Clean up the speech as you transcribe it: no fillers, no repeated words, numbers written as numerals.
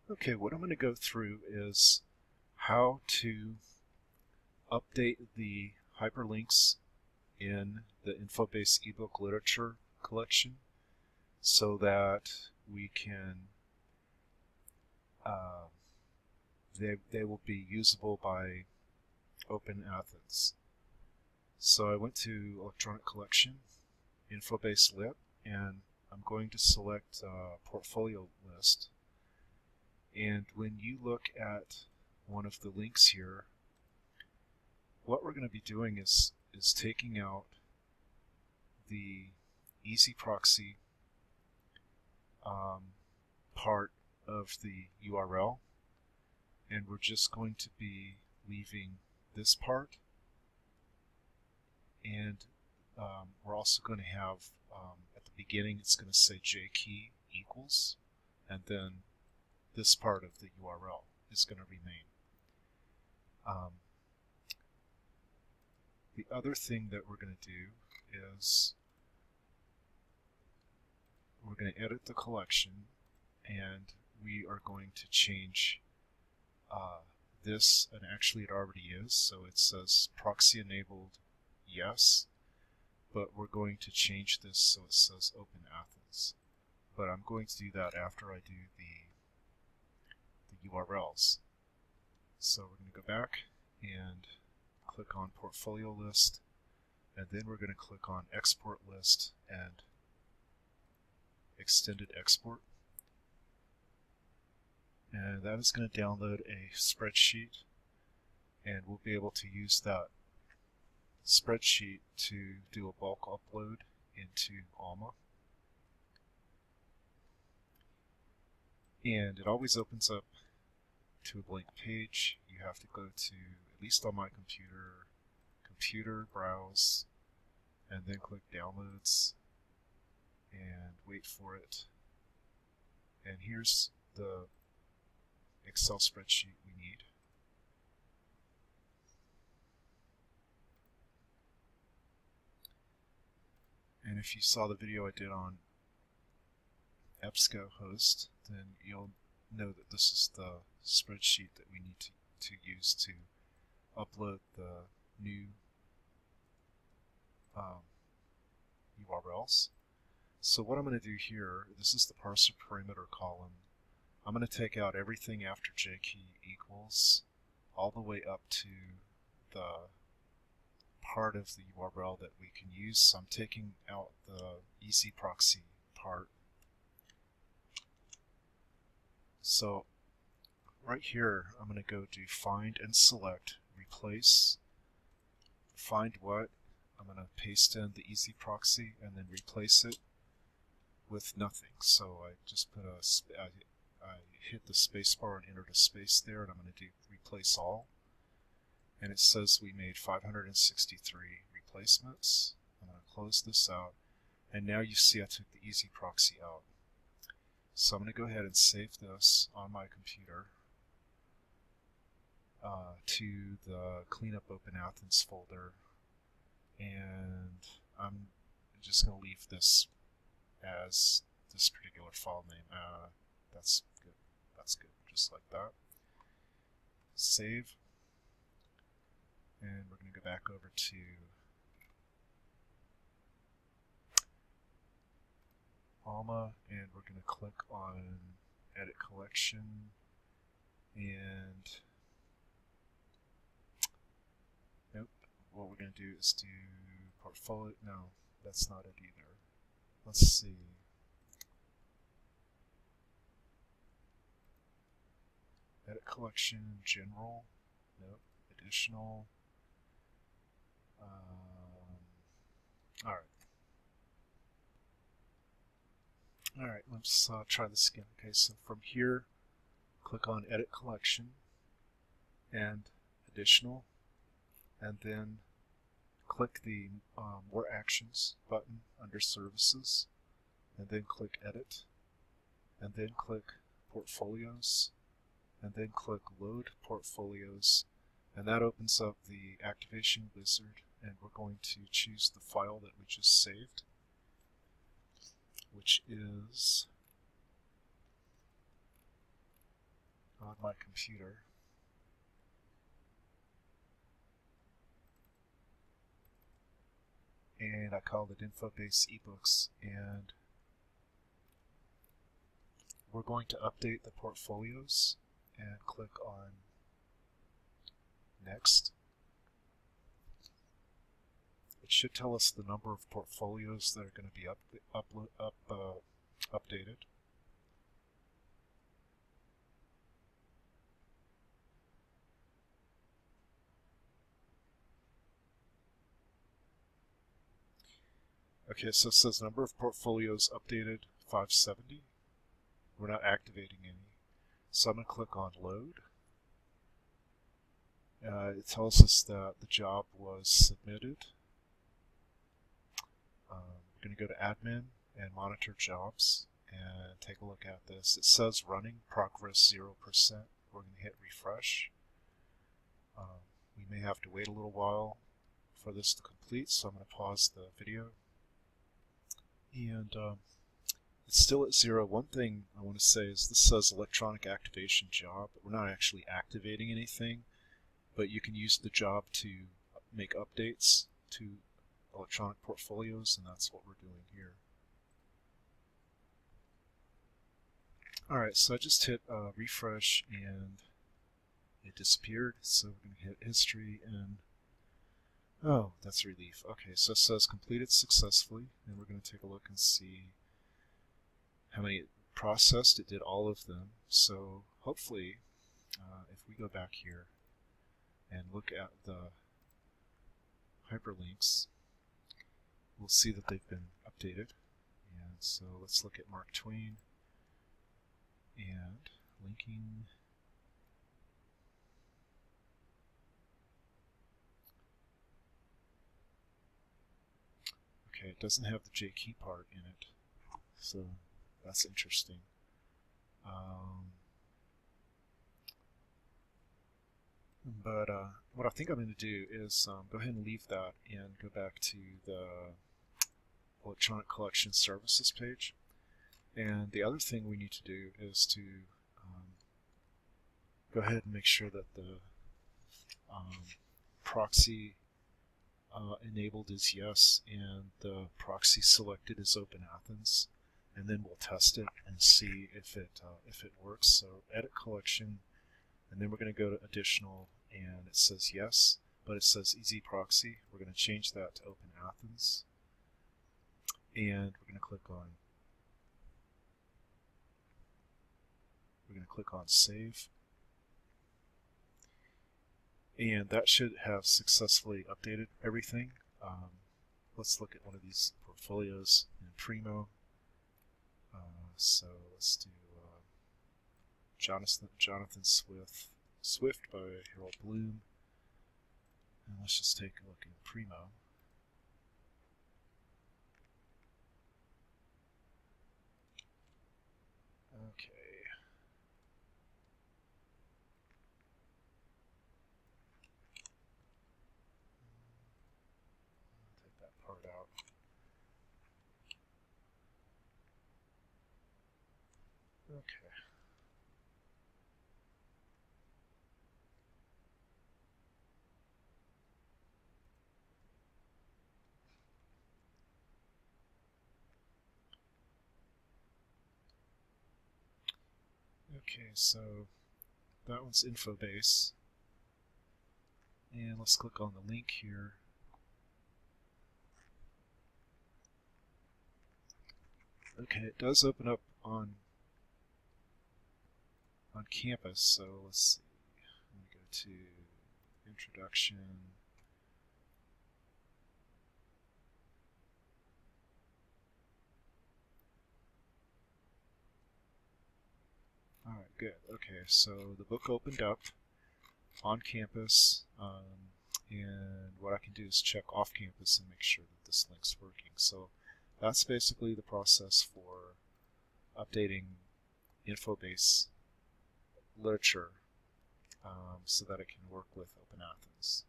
Okay, what I'm going to go through is how to update the hyperlinks in the Infobase ebook literature collection so that we can uh, they will be usable by Open Athens. So I went to Electronic Collection, Infobase Lit, and I'm going to select Portfolio List. And when you look at one of the links here, what we're going to be doing is taking out the easy proxy part of the URL, and we're just going to be leaving this part, and we're also going to have at the beginning it's going to say jkey equals, and then this part of the URL is going to remain. The other thing that we're going to do is we're going to edit the collection, and we are going to change this, and actually it already is, so it says proxy enabled yes, but we're going to change this so it says Open Athens. But I'm going to do that after I do the URLs. So we're going to go back and click on Portfolio List, and then we're going to click on Export List and Extended Export. And that is going to download a spreadsheet, and we'll be able to use that spreadsheet to do a bulk upload into Alma. And it always opens up to a blank page. You have to go to, at least on my computer, browse, and then click Downloads and wait for it. And here's the Excel spreadsheet we need. And if you saw the video I did on EBSCOhost, then you'll know that this is the spreadsheet that we need to use to upload the new URLs. So what I'm going to do here, this is the parser parameter column. I'm going to take out everything after jkey equals all the way up to the part of the URL that we can use. So I'm taking out the easy proxy part. So right here I'm going to go do find and select replace. Find what? I'm going to paste in the easy proxy and then replace it with nothing. So I just put I hit the space bar and entered a space there, and I'm going to do replace all. And it says we made 563 replacements. I'm going to close this out, and now you see I took the easy proxy out. So I'm going to go ahead and save this on my computer to the Cleanup Open Athens folder, and I'm just going to leave this as this particular file name. That's good. That's good. Just like that. Save. And we're going to go back over to Alma, and we're going to click on Edit Collection, and nope, what we're going to do is do Portfolio. No, that's not it either. Let's see. Edit Collection, General, nope, Additional. Alright, let's try this again. Okay, so from here, click on Edit Collection and Additional, and then click the More Actions button under Services, and then click Edit, and then click Portfolios, and then click Load Portfolios, and that opens up the activation wizard, and we're going to choose the file that we just saved, which is on my computer. And I called it Infobase eBooks, and we're going to update the portfolios and click on Next. It should tell us the number of portfolios that are going to be updated. Okay, so it says number of portfolios updated 570. We're not activating any. So I'm going to click on Load. It tells us that the job was submitted. We're going to go to Admin and Monitor Jobs and take a look at this. It says running, progress 0%. We're going to hit refresh. We may have to wait a little while for this to complete, so I'm going to pause the video. And it's still at 0. One thing I want to say is this says electronic activation job. We're not actually activating anything, but you can use the job to make updates to electronic portfolios, and that's what we're doing here. Alright, so I just hit refresh and it disappeared, so we're going to hit history and oh, that's a relief. Okay, so it says completed successfully, and we're going to take a look and see how many it processed. It did all of them, so hopefully if we go back here and look at the hyperlinks, we'll see that they've been updated. And so let's look at Mark Twain and linking. Okay, it doesn't have the JKey part in it, so that's interesting. But what I think I'm going to do is go ahead and leave that and go back to the Electronic Collection Services page. And the other thing we need to do is to go ahead and make sure that the proxy enabled is yes and the proxy selected is Open Athens, and then we'll test it and see if it works. So edit collection, and then we're going to go to additional, and it says yes, but it says easy proxy. We're going to change that to Open Athens, and we're going to click on save. And that should have successfully updated everything. Let's look at one of these portfolios in Primo. So let's do Jonathan Swift by Harold Bloom. And let's just take a look in Primo. Okay. Part out. Okay. Okay, so that one's Infobase. And let's click on the link here. Okay, it does open up on campus, so let's see. Let me go to introduction. Alright, good. Okay, so the book opened up on campus, and what I can do is check off campus and make sure that this link's working. So that's basically the process for updating Infobase literature so that it can work with Open Athens.